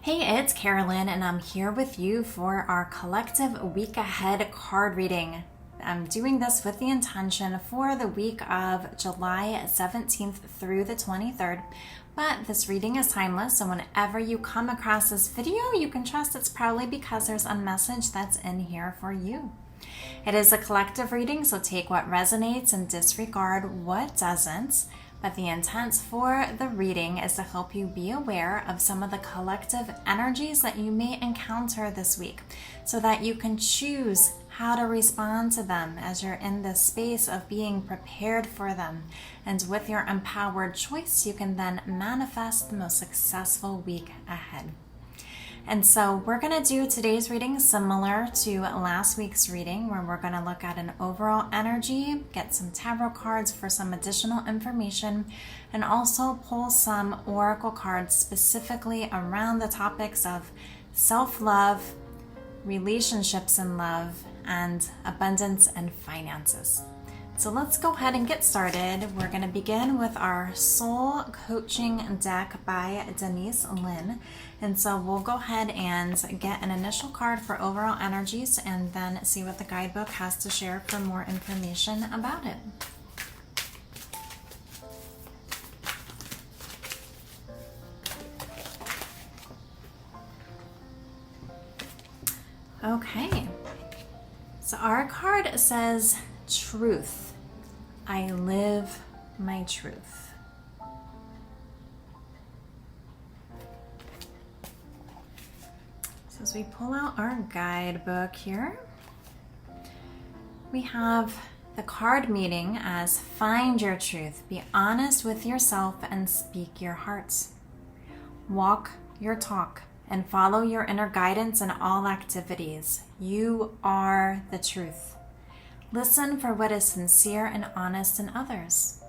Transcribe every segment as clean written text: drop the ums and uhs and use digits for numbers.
Hey, it's Carolyn, and I'm here with you for our collective week ahead card reading. I'm doing this with the intention for the week of July 17th through the 23rd, but this reading is timeless, so whenever you come across this video, you can trust it's probably because there's a message that's in here for you. It is a collective reading, so take what resonates and disregard what doesn't. But the intent for the reading is to help you be aware of some of the collective energies that you may encounter this week so that you can choose how to respond to them as you're in this space of being prepared for them. And with your empowered choice, you can then manifest the most successful week ahead. And so we're going to do today's reading similar to last week's reading, where we're going to look at an overall energy, get some tarot cards for some additional information, and also pull some oracle cards specifically around the topics of self-love, relationships and love, and abundance and finances. So let's go ahead and get started. We're going to begin with our Soul Coaching deck by Denise Lynn. And so we'll go ahead and get an initial card for overall energies and then see what the guidebook has to share for more information about it. Okay, so our card says truth. I live my truth. So as we pull out our guidebook here, we have the card meaning as find your truth, be honest with yourself and speak your heart. Walk your talk and follow your inner guidance in all activities. You are the truth. Listen for what is sincere and honest in others.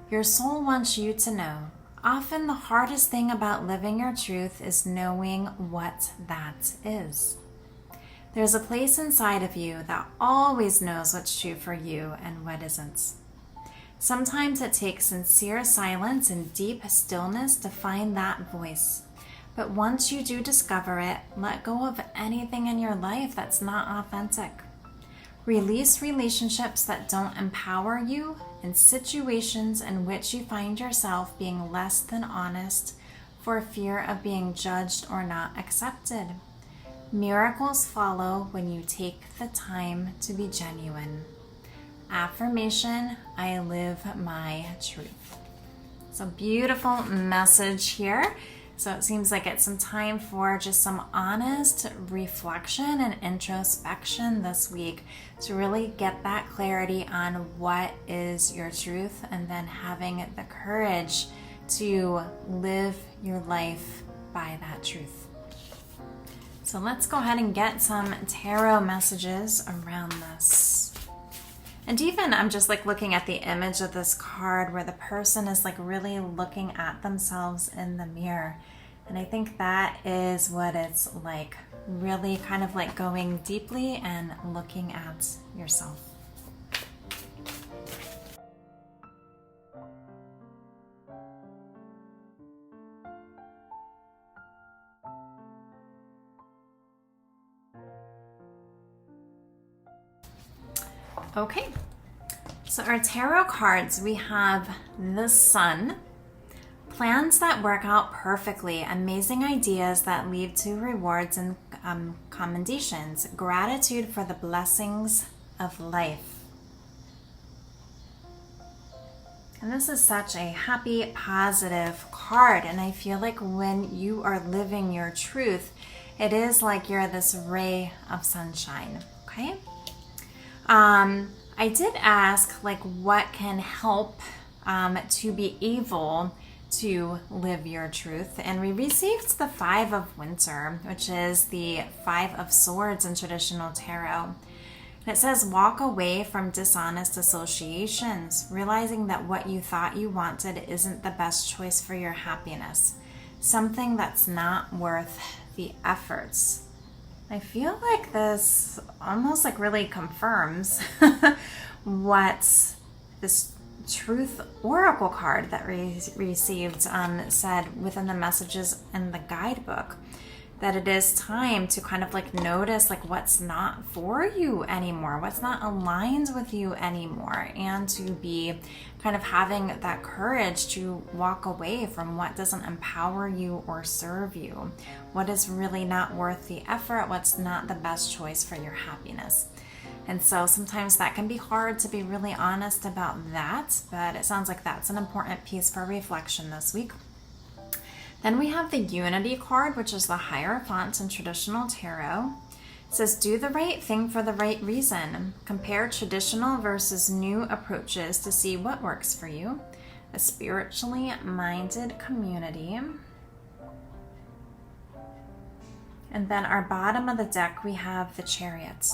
Your soul wants you to know. Often the hardest thing about living your truth is knowing what that is. There's a place inside of you that always knows what's true for you and what isn't. Sometimes it takes sincere silence and deep stillness to find that voice. But once you do discover it, let go of anything in your life that's not authentic. Release relationships that don't empower you and situations in which you find yourself being less than honest for fear of being judged or not accepted. Miracles follow when you take the time to be genuine. Affirmation, I live my truth. It's a beautiful message here. So it seems like it's some time for just some honest reflection and introspection this week to really get that clarity on what is your truth and then having the courage to live your life by that truth. So let's go ahead and get some tarot messages around this. And even I'm just like looking at the image of this card where the person is like really looking at themselves in the mirror. And I think that is what it's like, really kind of like going deeply and looking at yourself. Okay, so our tarot cards, we have the Sun, plans that work out perfectly, amazing ideas that lead to rewards and commendations, gratitude for the blessings of life. And this is such a happy, positive card, and I feel like when you are living your truth, it is like you're this ray of sunshine, okay? I did ask like what can help to be able to live your truth, and we received the Five of Winter, which is the Five of Swords in traditional tarot. And it says walk away from dishonest associations, realizing that what you thought you wanted isn't the best choice for your happiness, something that's not worth the efforts. I feel like this almost like really confirms what this truth oracle card that received said within the messages in the guidebook that it is time to kind of like notice like what's not for you anymore, what's not aligned with you anymore, and to be kind of having that courage to walk away from what doesn't empower you or serve you, what is really not worth the effort, what's not the best choice for your happiness. And so sometimes that can be hard to be really honest about that, but it sounds like that's an important piece for reflection this week. Then we have the Unity card, which is the Hierophant in traditional tarot. It says, do the right thing for the right reason. Compare traditional versus new approaches to see what works for you. A spiritually minded community. And then our bottom of the deck, we have the Chariot.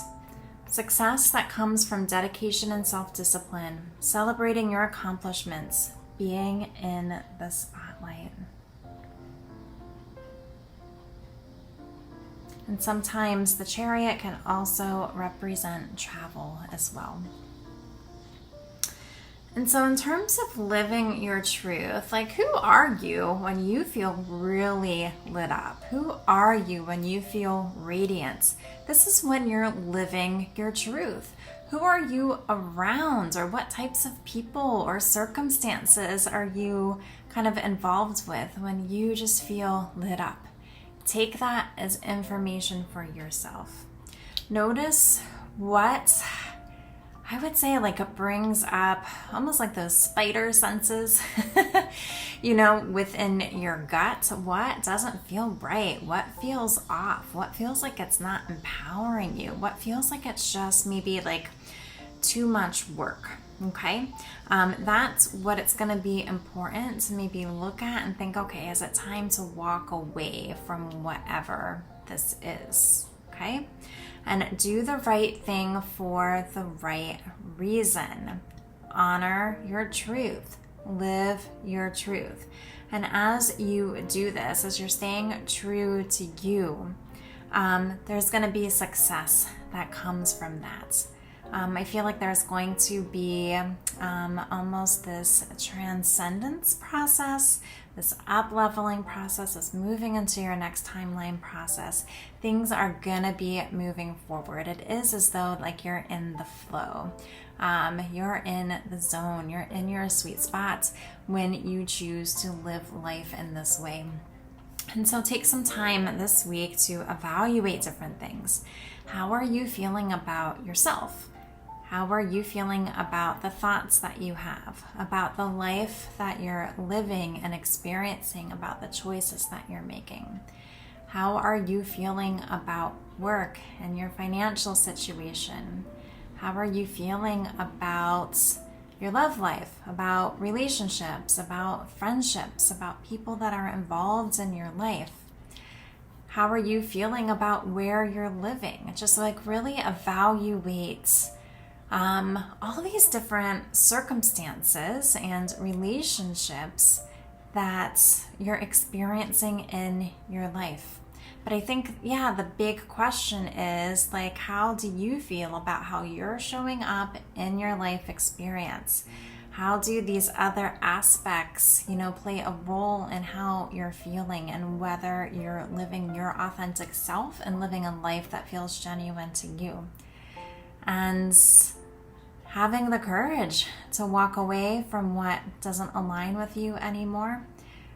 Success that comes from dedication and self-discipline, celebrating your accomplishments, being in the spotlight. And sometimes the Chariot can also represent travel as well. And so in terms of living your truth, like who are you when you feel really lit up? Who are you when you feel radiant? This is when you're living your truth. Who are you around, or what types of people or circumstances are you kind of involved with when you just feel lit up? Take that as information for yourself. Notice what I would say like it brings up almost like those spider senses, within your gut. What doesn't feel right? What feels off? What feels like it's not empowering you? What feels like it's just maybe like too much work? Okay, that's what it's going to be important to maybe look at and think, okay, is it time to walk away from whatever this is? Okay, and do the right thing for the right reason. Honor your truth. Live your truth. And as you do this, as you're staying true to you, there's going to be success that comes from that. I feel like there's going to be almost this transcendence process, this up-leveling process, this moving into your next timeline process. Things are going to be moving forward. It is as though like you're in the flow. You're in the zone. You're in your sweet spot when you choose to live life in this way. And so take some time this week to evaluate different things. How are you feeling about yourself? How are you feeling about the thoughts that you have, about the life that you're living and experiencing, about the choices that you're making? How are you feeling about work and your financial situation? How are you feeling about your love life, about relationships, about friendships, about people that are involved in your life? How are you feeling about where you're living? Just like really evaluate all these different circumstances and relationships that you're experiencing in your life. But I think, the big question is like, how do you feel about how you're showing up in your life experience? How do these other aspects, play a role in how you're feeling and whether you're living your authentic self and living a life that feels genuine to you? And having the courage to walk away from what doesn't align with you anymore.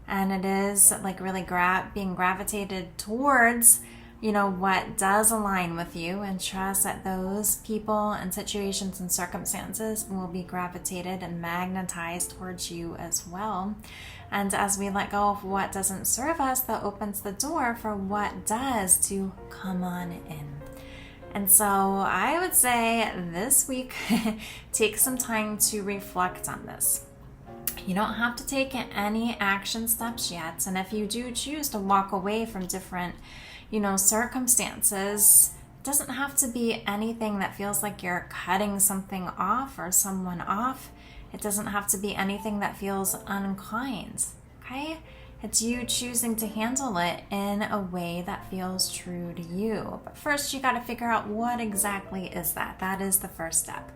And it is like really being gravitated towards, what does align with you, and trust that those people and situations and circumstances will be gravitated and magnetized towards you as well. And as we let go of what doesn't serve us, that opens the door for what does to come on in. And so I would say this week, take some time to reflect on this. You don't have to take any action steps yet. And if you do choose to walk away from different, circumstances, it doesn't have to be anything that feels like you're cutting something off or someone off. It doesn't have to be anything that feels unkind, okay? It's you choosing to handle it in a way that feels true to you. But first, you got to figure out what exactly is that. That is the first step.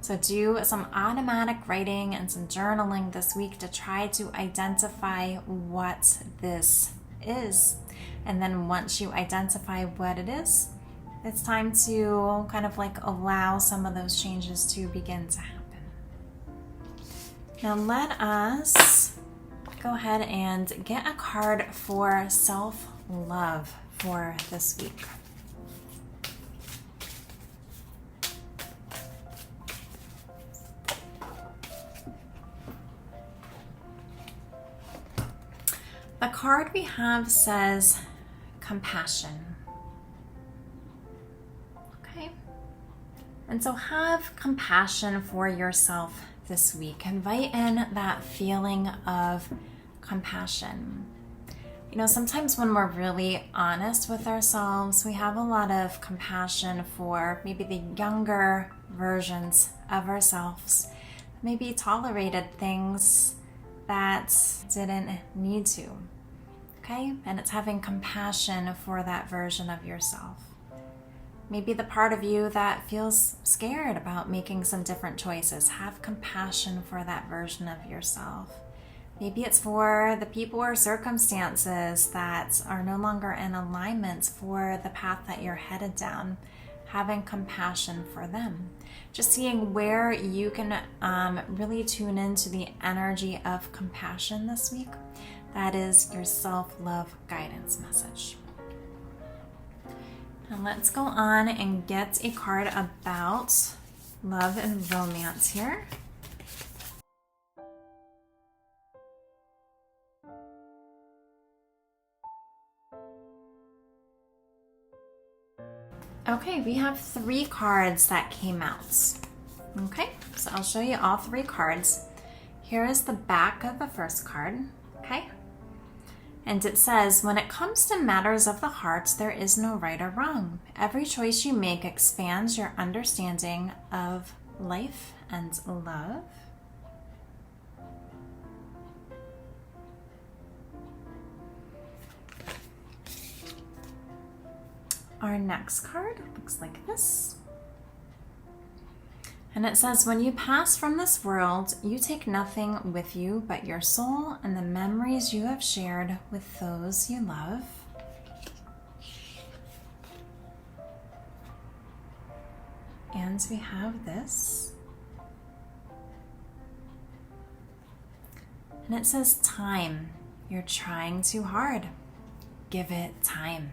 So do some automatic writing and some journaling this week to try to identify what this is. And then once you identify what it is, it's time to kind of like allow some of those changes to begin to happen. Now let us go ahead and get a card for self-love for this week. The card we have says compassion. Okay? And so have compassion for yourself this week. Invite in that feeling of compassion. You know, sometimes when we're really honest with ourselves, we have a lot of compassion for maybe the younger versions of ourselves, maybe tolerated things that didn't need to. Okay? And it's having compassion for that version of yourself. Maybe the part of you that feels scared about making some different choices. Have compassion for that version of yourself. Maybe it's for the people or circumstances that are no longer in alignment for the path that you're headed down. Having compassion for them. Just seeing where you can really tune into the energy of compassion this week. That is your self-love guidance message. And let's go on and get a card about love and romance here. Okay, we have 3 cards that came out. Okay, so I'll show you all 3 cards. Here is the back of the first card, okay? And it says, when it comes to matters of the heart, there is no right or wrong. Every choice you make expands your understanding of life and love. Our next card looks like this. And it says, when you pass from this world, you take nothing with you but your soul and the memories you have shared with those you love. And we have this. And it says, time. You're trying too hard. Give it time.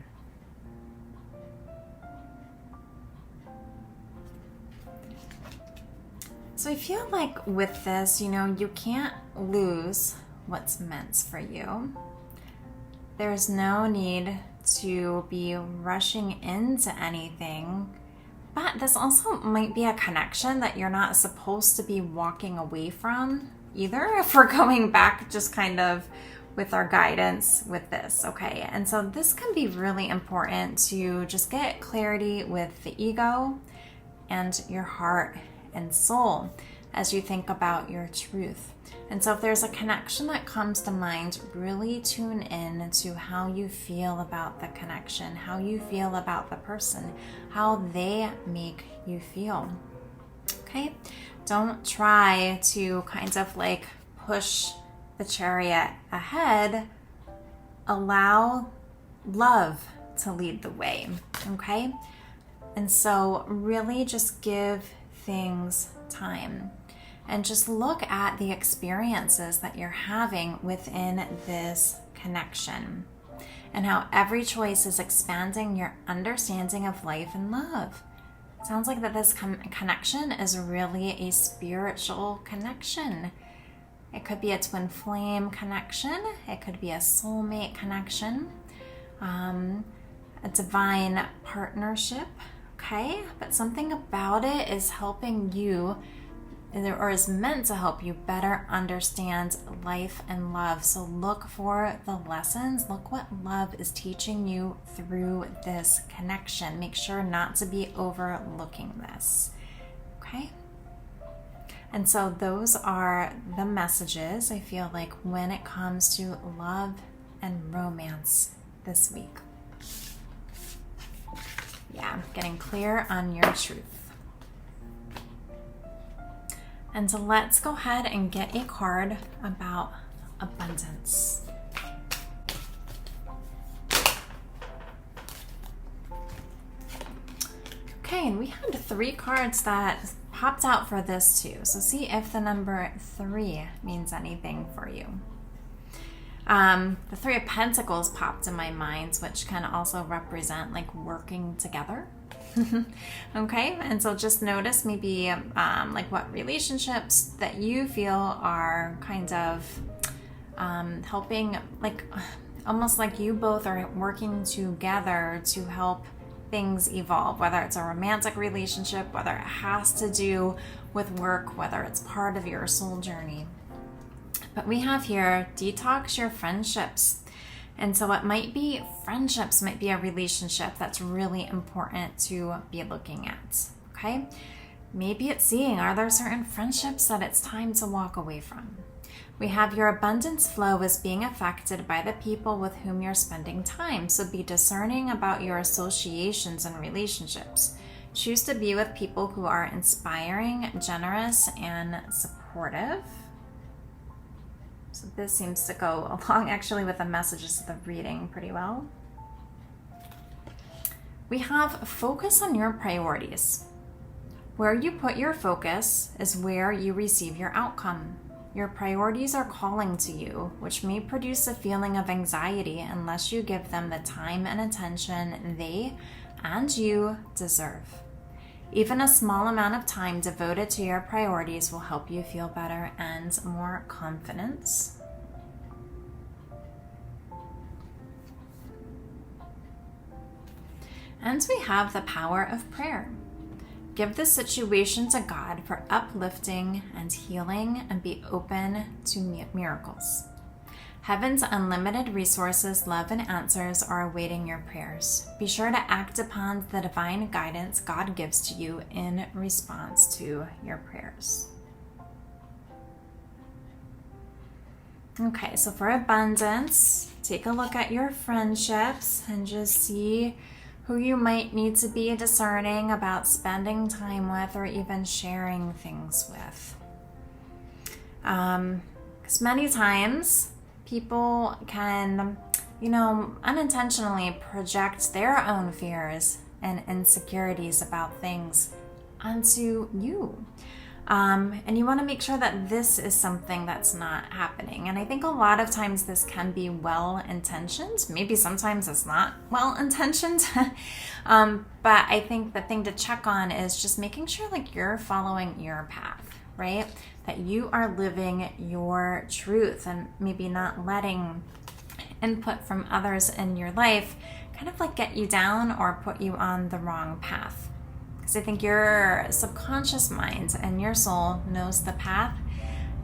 So I feel like with this, you know, you can't lose what's meant for you. There's no need to be rushing into anything, but this also might be a connection that you're not supposed to be walking away from either, if we're going back just kind of with our guidance with this, okay? And so this can be really important to just get clarity with the ego and your heart and soul as you think about your truth. And so if there's a connection that comes to mind, really tune in to how you feel about the connection, how you feel about the person, how they make you feel. Okay? Don't try to kind of like push the chariot ahead. Allow love to lead the way. Okay? And so really just give things time and just look at the experiences that you're having within this connection and how every choice is expanding your understanding of life and love. It sounds like that this connection is really a spiritual connection. It could be a twin flame connection. It could be a soulmate connection, a divine partnership. Okay, but something about it is helping you, or is meant to help you better understand life and love. So look for the lessons. Look what love is teaching you through this connection. Make sure not to be overlooking this. Okay? And so those are the messages, I feel like, when it comes to love and romance this week. Yeah, getting clear on your truth. And so let's go ahead and get a card about abundance. Okay, and we had 3 cards that popped out for this too. So see if the number 3 means anything for you. The 3 of Pentacles popped in my mind, which can also represent like working together. Okay, and so just notice maybe like what relationships that you feel are kind of helping, like almost like you both are working together to help things evolve, whether it's a romantic relationship, whether it has to do with work, whether it's part of your soul journey. But we have here, detox your friendships. And so it might be friendships, might be a relationship that's really important to be looking at, okay? Maybe it's seeing, are there certain friendships that it's time to walk away from? We have your abundance flow is being affected by the people with whom you're spending time. So be discerning about your associations and relationships. Choose to be with people who are inspiring, generous, and supportive. So this seems to go along actually with the messages of the reading pretty well. We have focus on your priorities. Where you put your focus is where you receive your outcome. Your priorities are calling to you, which may produce a feeling of anxiety unless you give them the time and attention they and you deserve. Even a small amount of time devoted to your priorities will help you feel better and more confident. And we have the power of prayer. Give the situation to God for uplifting and healing, and be open to miracles. Heaven's unlimited resources, love, and answers are awaiting your prayers. Be sure to act upon the divine guidance God gives to you in response to your prayers. Okay, so for abundance, take a look at your friendships and just see who you might need to be discerning about spending time with or even sharing things with. Because many times people can, unintentionally project their own fears and insecurities about things onto you. And you want to make sure that this is something that's not happening. And I think a lot of times this can be well-intentioned. Maybe sometimes it's not well-intentioned. But I think the thing to check on is just making sure like you're following your path, right? That you are living your truth and maybe not letting input from others in your life kind of like get you down or put you on the wrong path. Because I think your subconscious mind and your soul knows the path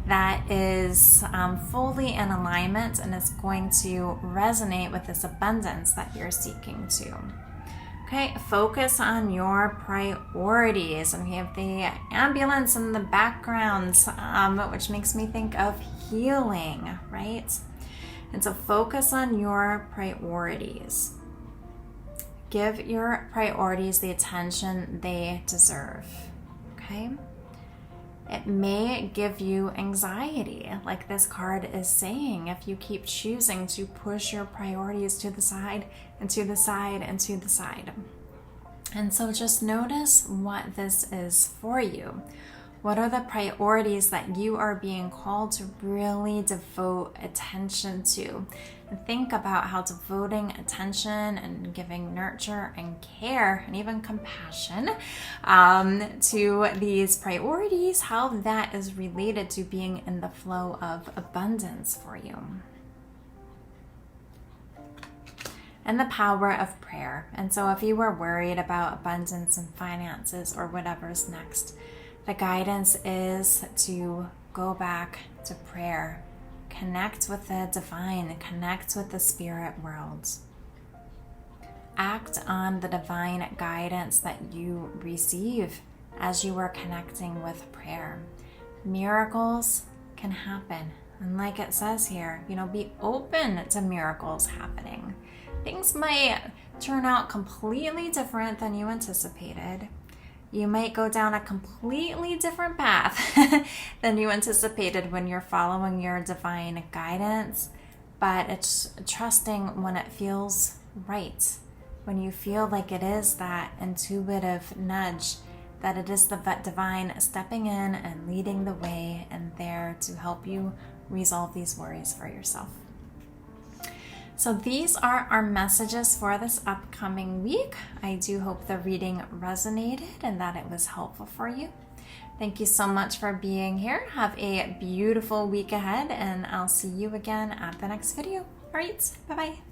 that is fully in alignment and is going to resonate with this abundance that you're seeking to. Okay, focus on your priorities. And we have the ambulance in the background, which makes me think of healing, right? And so focus on your priorities. Give your priorities the attention they deserve, okay? It may give you anxiety, like this card is saying, if you keep choosing to push your priorities to the side and to the side and to the side. And so just notice what this is for you. What are the priorities that you are being called to really devote attention to? And think about how devoting attention and giving nurture and care and even compassion to these priorities, how that is related to being in the flow of abundance for you. And the power of prayer. And so if you were worried about abundance and finances or whatever's next, the guidance is to go back to prayer, connect with the divine, connect with the spirit world. Act on the divine guidance that you receive as you are connecting with prayer. Miracles can happen. And like it says here, be open to miracles happening. Things might turn out completely different than you anticipated. You might go down a completely different path than you anticipated when you're following your divine guidance, but it's trusting when it feels right, when you feel like it is that intuitive nudge, that it is the divine stepping in and leading the way and there to help you resolve these worries for yourself. So these are our messages for this upcoming week. I do hope the reading resonated and that it was helpful for you. Thank you so much for being here. Have a beautiful week ahead, and I'll see you again at the next video. All right, bye-bye.